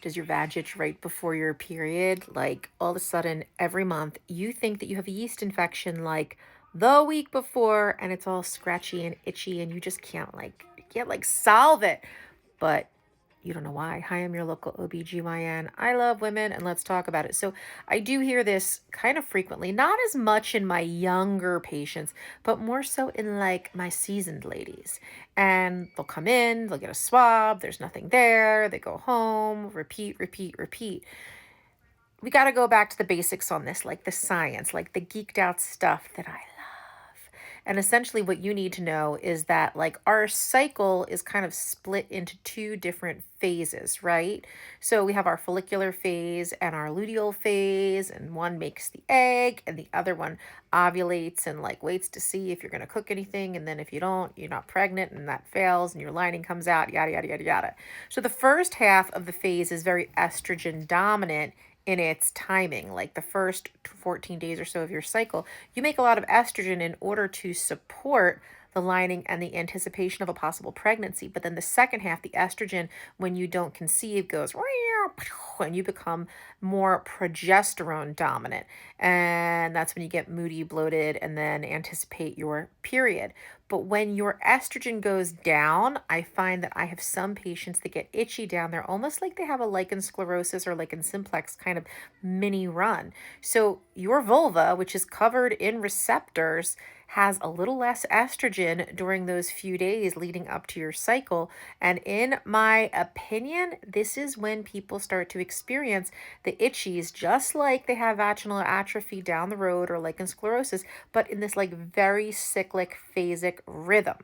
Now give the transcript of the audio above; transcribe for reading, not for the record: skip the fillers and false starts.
Does your vag itch right before your period? Like all of a sudden, every month, you think that you have a yeast infection like the week before, and it's all scratchy and itchy, and you just can't solve it. But you don't know why. Hi, I'm your local OBGYN. I love women and let's talk about it. So, I do hear this kind of frequently, not as much in my younger patients, but more so in like my seasoned ladies. And they'll come in, they'll get a swab, there's nothing there, they go home, repeat, repeat, repeat. We got to go back to the basics on this, like the science, like the geeked out stuff that I love. And essentially, what you need to know is that, like, our cycle is kind of split into two different phases, right? So we have our follicular phase and our luteal phase, and one makes the egg, and the other one ovulates and, like, waits to see if you're going to cook anything. And then if you don't, you're not pregnant, and that fails, and your lining comes out, yada, yada, yada, yada. So the first half of the phase is very estrogen dominant in its timing, like the first 14 days or so of your cycle, you make a lot of estrogen in order to support the lining and the anticipation of a possible pregnancy. But then the second half, the estrogen, when you don't conceive, goes and you become more progesterone dominant. And that's when you get moody, bloated, and then anticipate your period. But when your estrogen goes down, I find that I have some patients that get itchy down there, almost like they have a lichen sclerosis or lichen simplex kind of mini run. So your vulva, which is covered in receptors, has a little less estrogen during those few days leading up to your cycle. And in my opinion, this is when people start to experience the itchies, just like they have vaginal atrophy down the road or lichen sclerosis, but in this like very cyclic, phasic rhythm.